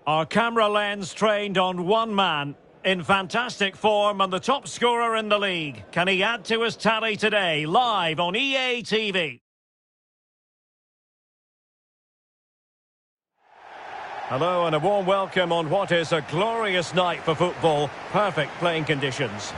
Our camera lens trained on one man. In fantastic form and the top scorer in the league. Can he add to his tally today? Live on EA TV. Hello and a warm welcome on what is a glorious night for football. Perfect playing conditions.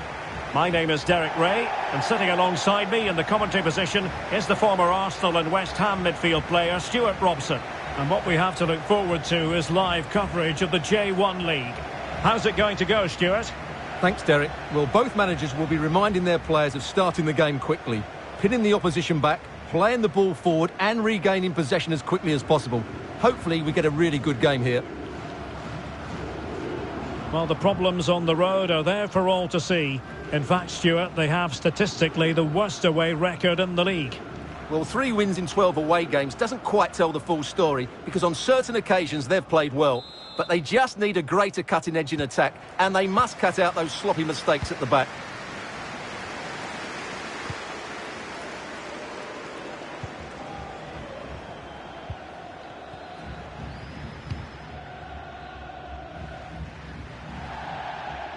My name is Derek Ray, and sitting alongside me in the commentary position is the former Arsenal and West Ham midfield player Stuart Robson. And what we have to look forward to is live coverage of the J1 League. How's it going to go, Stuart? Thanks, Derek. Well, both managers will be reminding their players of starting the game quickly, pinning the opposition back, playing the ball forward and regaining possession as quickly as possible. Hopefully we get a really good game here. Well, the problems on the road are there for all to see. In fact, Stuart, they have statistically the worst away record in the league. Well, 3 wins in 12 away games doesn't quite tell the full story, because on certain occasions they've played well. But they just need a greater cutting edge in attack, and they must cut out those sloppy mistakes at the back.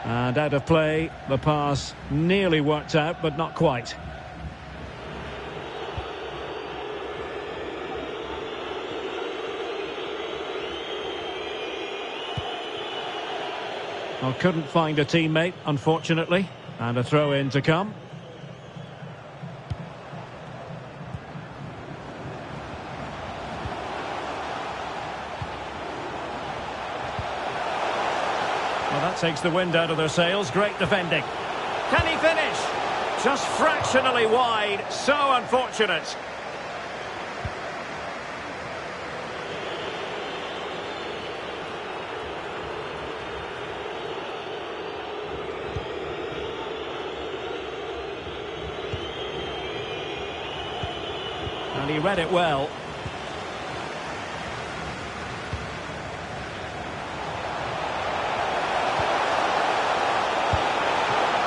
And out of play, the pass nearly worked out, but not quite. Well, couldn't find a teammate, unfortunately. And a throw-in to come. Well, that takes the wind out of their sails. Great defending. Can he finish? Just fractionally wide. So unfortunate. And he read it well.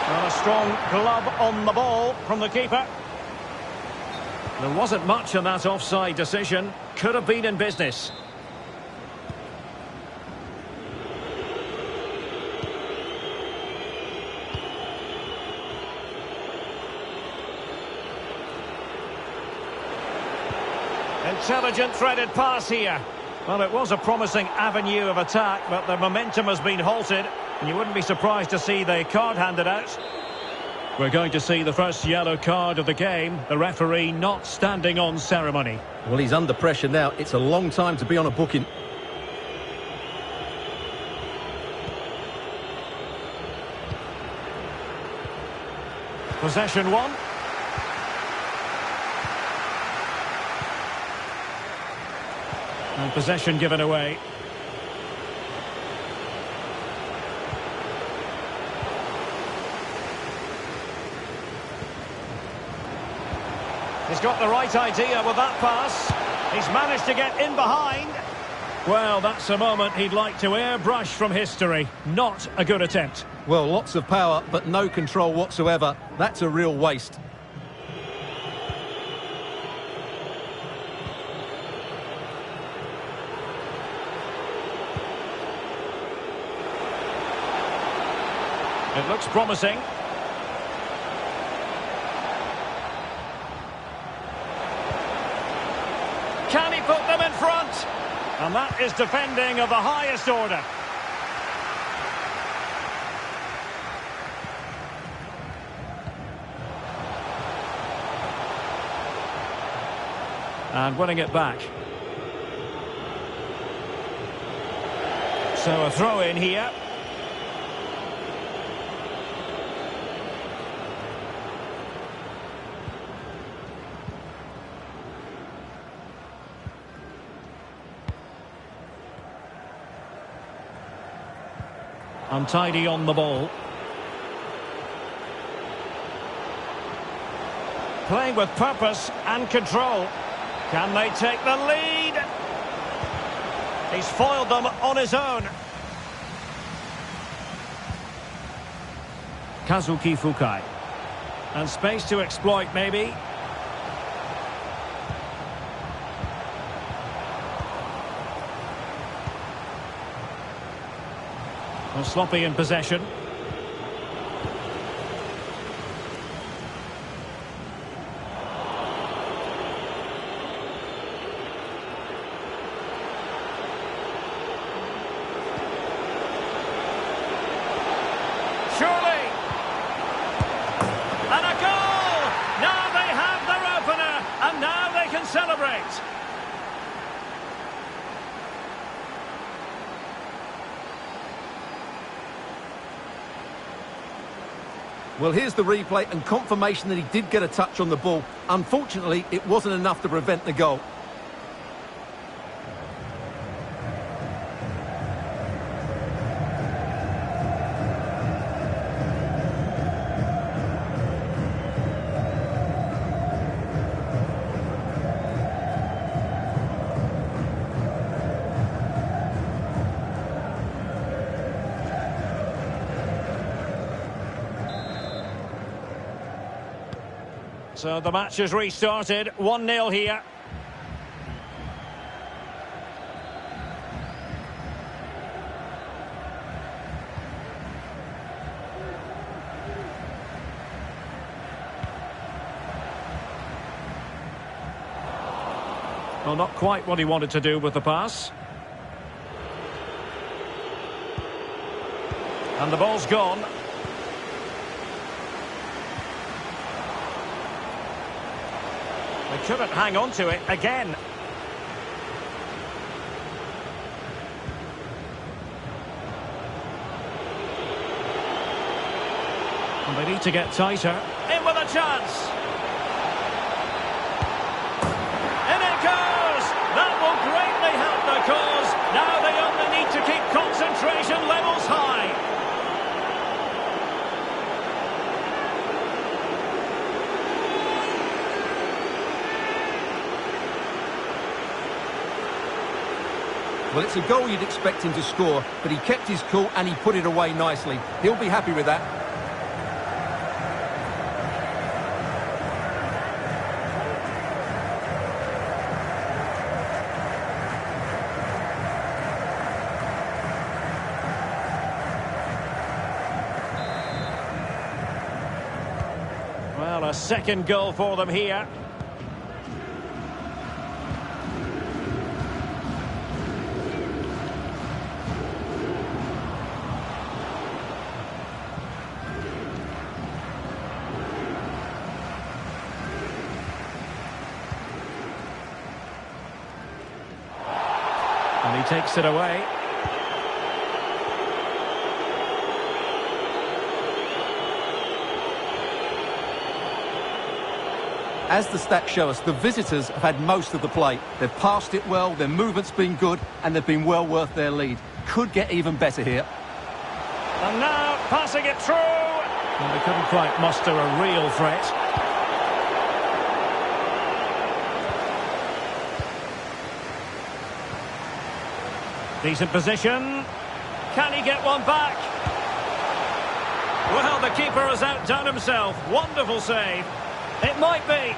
Well, a strong glove on the ball from the keeper. There wasn't much in that offside decision. Could have been in business. Intelligent threaded pass here. Well, it was a promising avenue of attack, but the momentum has been halted, and you wouldn't be surprised to see the card handed out. We're going to see the first yellow card of the game, the referee not standing on ceremony. Well, he's under pressure now. It's a long time to be on a booking. Possession one. And possession given away. He's got the right idea with that pass. He's managed to get in behind. Well, that's a moment he'd like to airbrush from history. Not a good attempt. Well, lots of power, but no control whatsoever. That's a real waste. It looks promising. Can he put them in front? And that is defending of the highest order. And winning it back. So a throw in here. Untidy on the ball. Playing with purpose and control. Can they take the lead? He's foiled them on his own. Kazuki Fukai. And space to exploit, maybe. Well, sloppy in possession. Surely! And a goal! Now they have their opener, and now they can celebrate. Well, here's the replay and confirmation that he did get a touch on the ball. Unfortunately, it wasn't enough to prevent the goal. So the match has restarted, 1-0 here. Well, not quite what he wanted to do with the pass. And the ball's gone. They couldn't hang on to it again. And they need to get tighter. In with a chance. In it goes! That will greatly help the cause. Now they only need to keep concentration levels high. Well, it's a goal you'd expect him to score, but he kept his cool and he put it away nicely. He'll be happy with that. Well, a second goal for them here. And he takes it away. As the stats show us, the visitors have had most of the play. They've passed it well, their movement's been good, and they've been well worth their lead. Could get even better here. And now passing it through. Well, they couldn't quite muster a real threat. Decent position. Can he get one back? Well, the keeper has outdone himself. Wonderful save. It might be.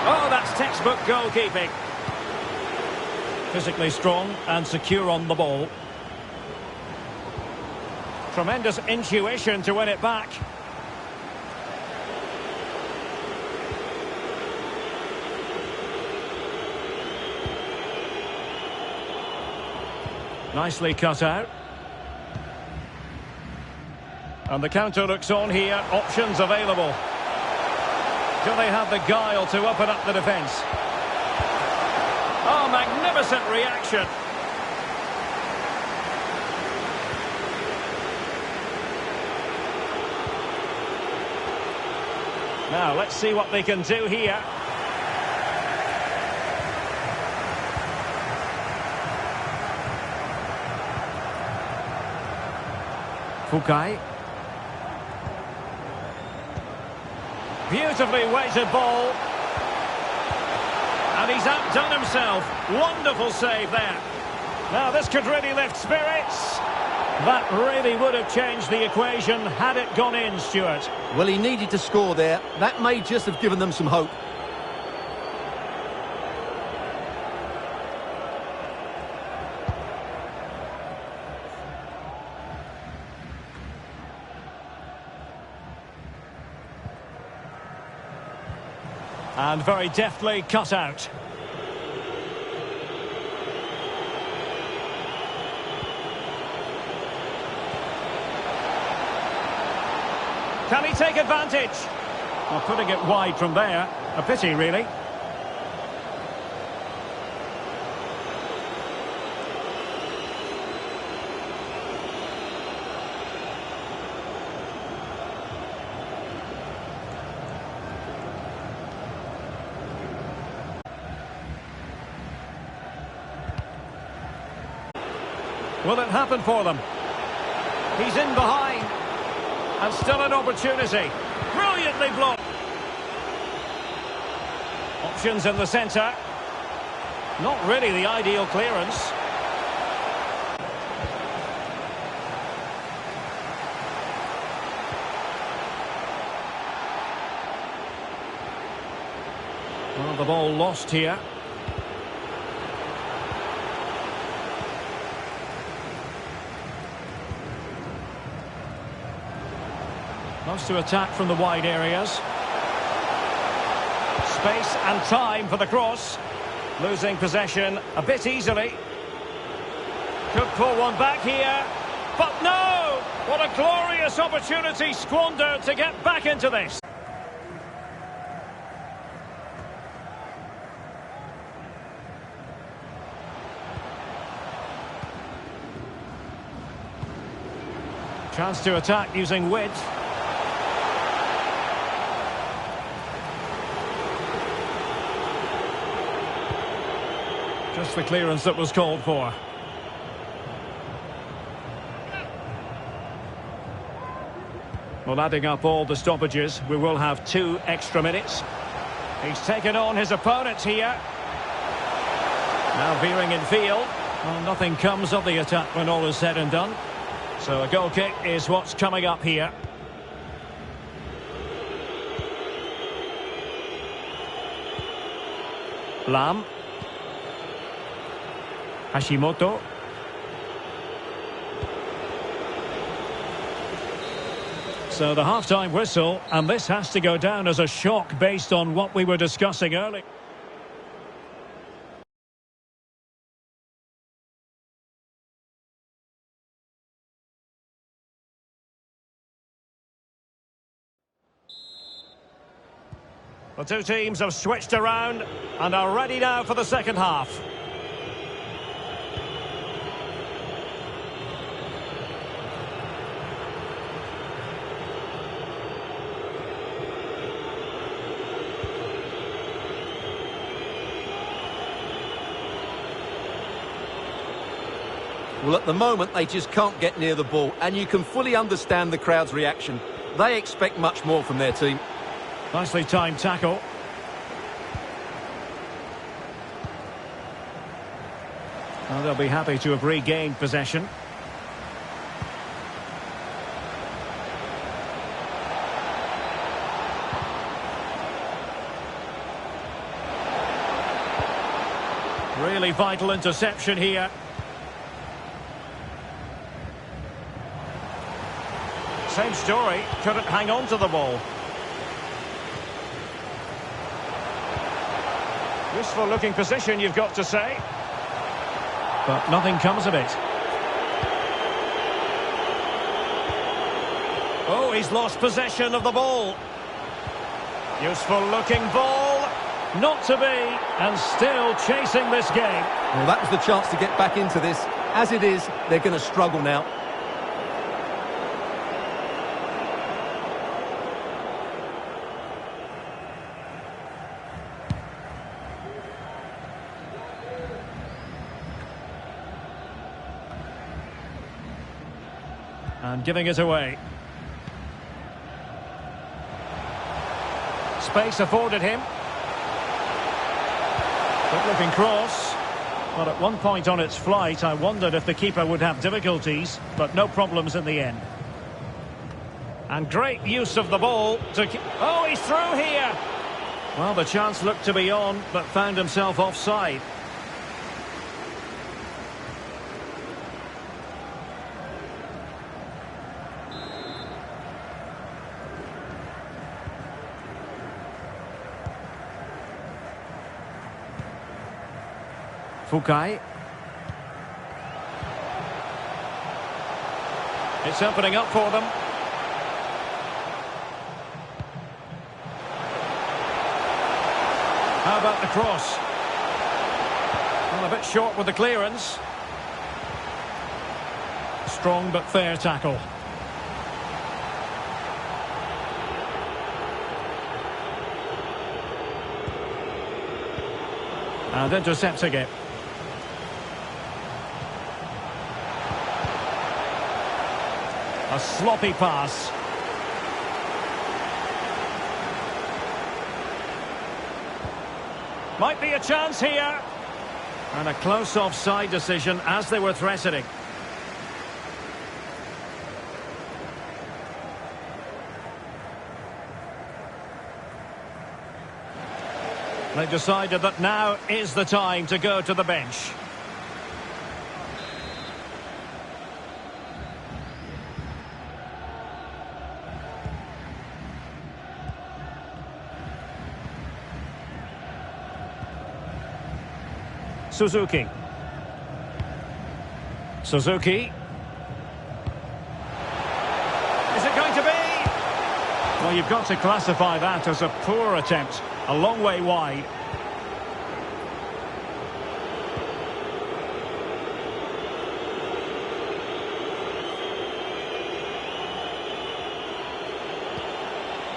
Oh, that's textbook goalkeeping. Physically strong and secure on the ball. Tremendous intuition to win it back. Nicely cut out. And the counter looks on here. Options available. Do they have the guile to open up the defence? Oh, magnificent reaction. Now, let's see what they can do here. Fukai. Beautifully weighted ball. And he's outdone himself. Wonderful save there. Now this could really lift spirits. That really would have changed the equation had it gone in, Stuart. Well, he needed to score there. That may just have given them some hope. And very deftly cut out. Can he take advantage? Well, putting it wide from there. A pity, really. Will it happen for them? He's in behind. And still an opportunity. Brilliantly blocked. Options in the centre. Not really the ideal clearance. Well, the ball lost here. Wants to attack from the wide areas. Space and time for the cross. Losing possession a bit easily. Could pull one back here. But no! What a glorious opportunity squandered to get back into this. Chance to attack using width. Just the clearance that was called for. Well, adding up all the stoppages, we will have 2 extra minutes. He's taken on his opponents here. Now veering in field. Well, nothing comes of the attack when all is said and done. So a goal kick is what's coming up here. Lam. Hashimoto. So the half-time whistle, and this has to go down as a shock based on what we were discussing earlier. The two teams have switched around and are ready now for the second half. Well, at the moment, they just can't get near the ball, and you can fully understand the crowd's reaction. They expect much more from their team. Nicely timed tackle. Well, they'll be happy to have regained possession. Really vital interception here. Same story, couldn't hang on to the ball. Useful looking position, you've got to say. But nothing comes of it. Oh, he's lost possession of the ball. Useful looking ball. Not to be, and still chasing this game. Well, that was the chance to get back into this. As it is, they're going to struggle now. And giving it away. Space afforded him. Good looking cross. But at one point on its flight, I wondered if the keeper would have difficulties, but no problems in the end. And great use of the ball to... Oh, he's through here! Well, the chance looked to be on, but found himself offside. Fukai. It's opening up for them. How about the cross? Well, a bit short with the clearance. Strong but fair tackle. And intercepting it. A sloppy pass. Might be a chance here. And a close offside decision as they were threatening. They decided that now is the time to go to the bench. Suzuki. Suzuki. Is it going to be? Well, you've got to classify that as a poor attempt. A long way wide.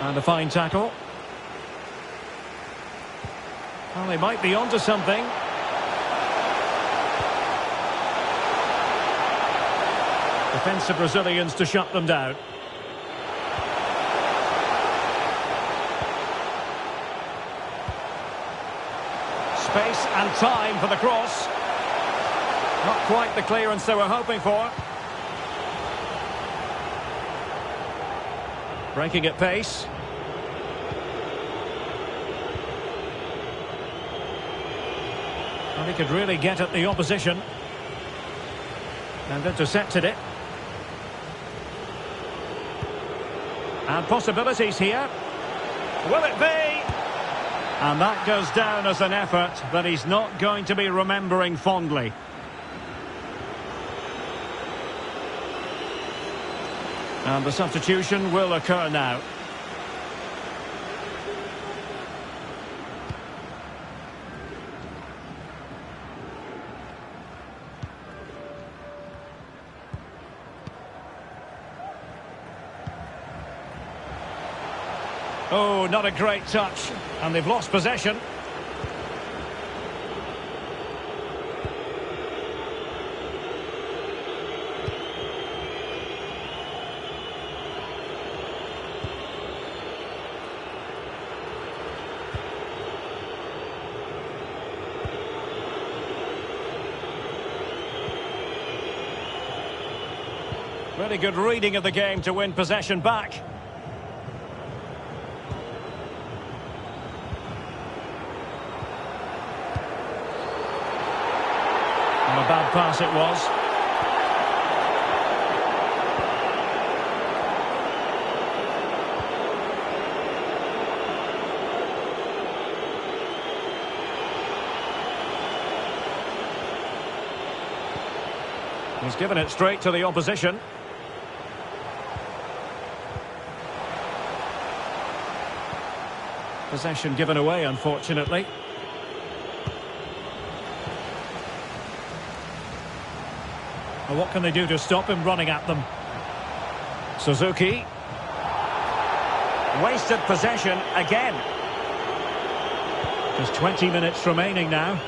And a fine tackle. Well, they might be onto something. Defensive Brazilians to shut them down. Space and time for the cross. Not quite the clearance they were hoping for. Breaking at pace. Well, he could really get at the opposition. And intercepted it. And possibilities here. Will it be? And that goes down as an effort that he's not going to be remembering fondly. And the substitution will occur now. Oh, not a great touch. And they've lost possession. Really good reading of the game to win possession back. A bad pass it was. He's given it straight to the opposition. Possession given away, unfortunately. Well, what can they do to stop him running at them? Suzuki. Wasted possession again. Just 20 minutes remaining now.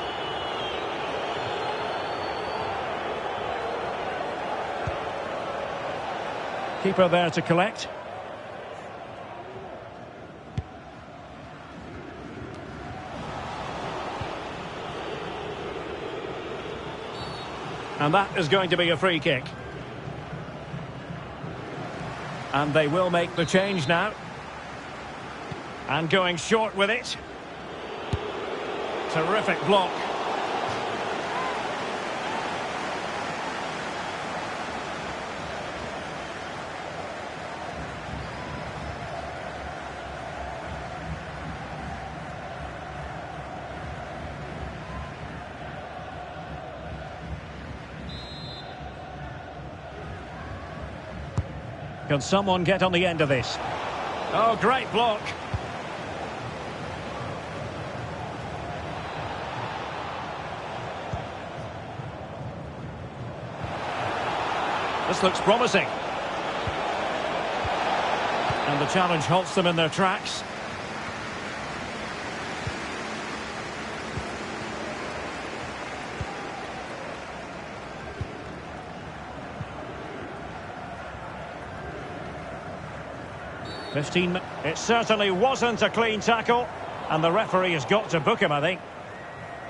Keeper there to collect. And that is going to be a free kick. And they will make the change now. And going short with it. Terrific block. Can someone get on the end of this? Oh, great block. This looks promising. And the challenge halts them in their tracks. It certainly wasn't a clean tackle, and the referee has got to book him, I think.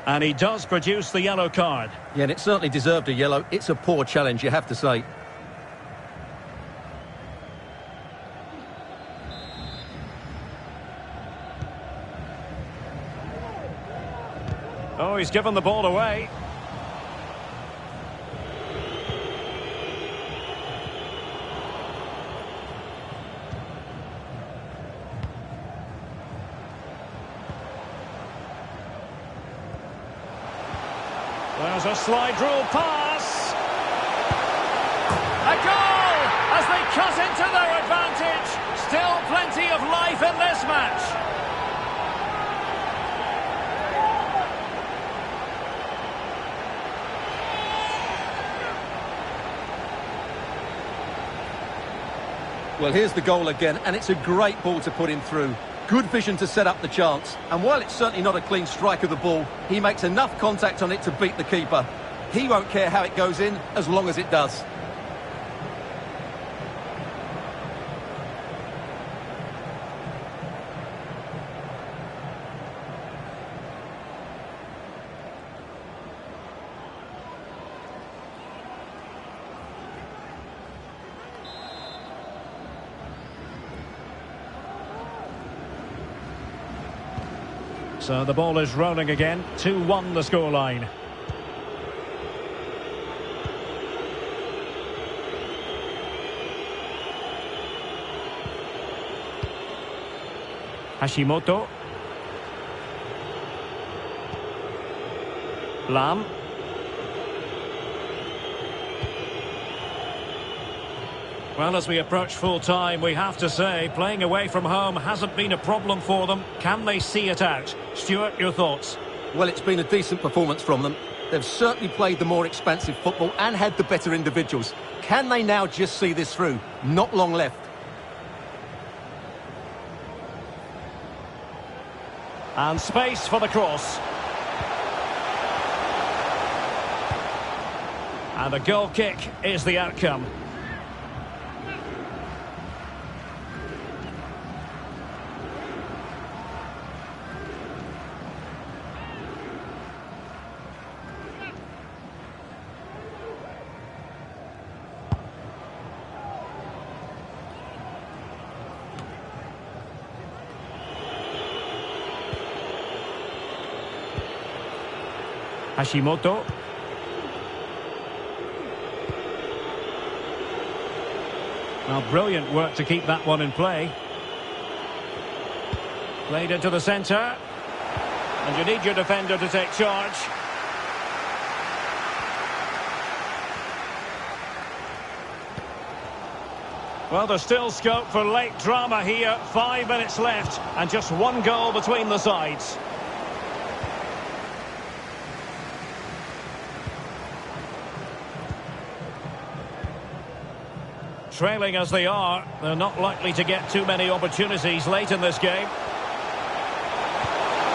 And he does produce the yellow card. Yeah, and it certainly deserved a yellow. It's a poor challenge, you have to say. Oh, he's given the ball away. There's a slide rule pass. A goal as they cut into their advantage. Still plenty of life in this match. Well, here's the goal again, and it's a great ball to put him through. Good vision to set up the chance, and while it's certainly not a clean strike of the ball, he makes enough contact on it to beat the keeper. He won't care how it goes in, as long as it does. So the ball is rolling again. 2-1 the scoreline. Hashimoto. Lam. Well, as we approach full-time, we have to say, playing away from home hasn't been a problem for them. Can they see it out? Stuart, your thoughts? Well, it's been a decent performance from them. They've certainly played the more expansive football and had the better individuals. Can they now just see this through? Not long left. And space for the cross. And a goal kick is the outcome. Hashimoto. Well, brilliant work to keep that one in play. Played into the centre. And you need your defender to take charge. Well, there's still scope for late drama here. 5 minutes left and just one goal between the sides. Trailing as they are, they're not likely to get too many opportunities late in this game.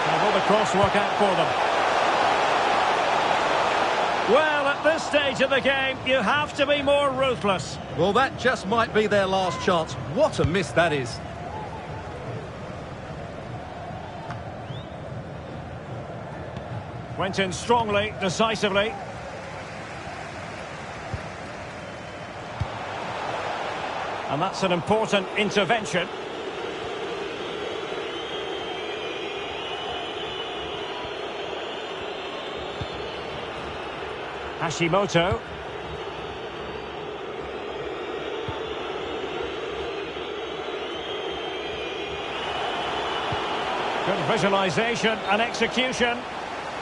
And will the cross work out for them? Well, at this stage of the game, you have to be more ruthless. Well, that just might be their last chance. What a miss that is. Went in strongly, decisively. And that's an important intervention. Hashimoto. Good visualisation and execution.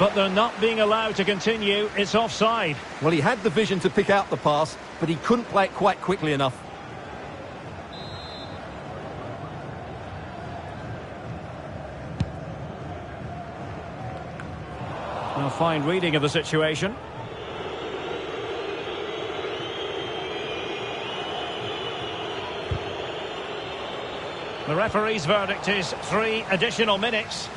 But they're not being allowed to continue. It's offside. Well, he had the vision to pick out the pass, but he couldn't play it quite quickly enough. fine reading of the situation. The referee's verdict is 3 additional minutes.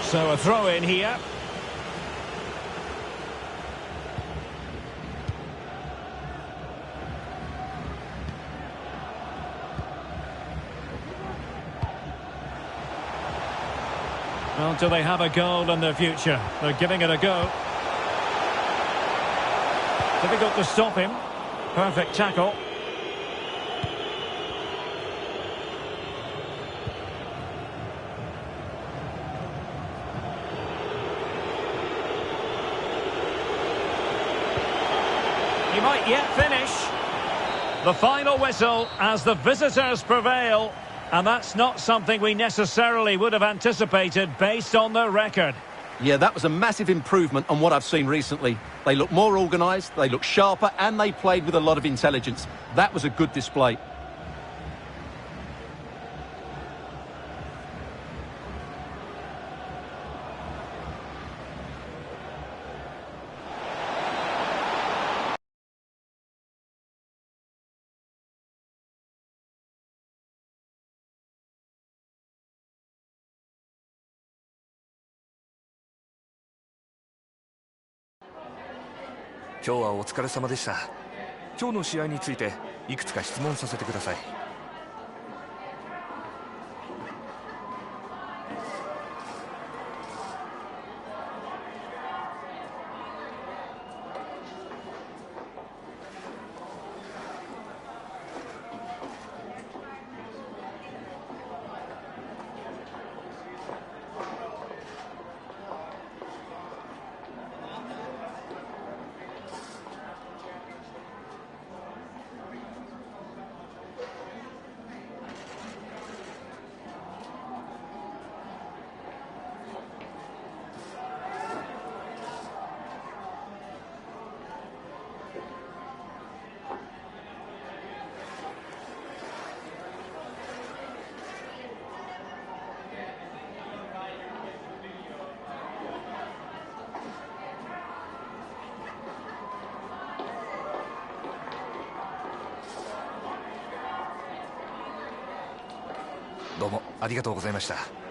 So a throw in here. Well, do they have a goal in their future? They're giving it a go. Difficult to stop him. Perfect tackle. He might yet finish. The final whistle as the visitors prevail. And that's not something we necessarily would have anticipated based on their record. Yeah, that was a massive improvement on what I've seen recently. They look more organised, they look sharper, and they played with a lot of intelligence. That was a good display.今日はお疲れ様でした。今日の試合についていくつか質問させてください。どうもありがとうございました。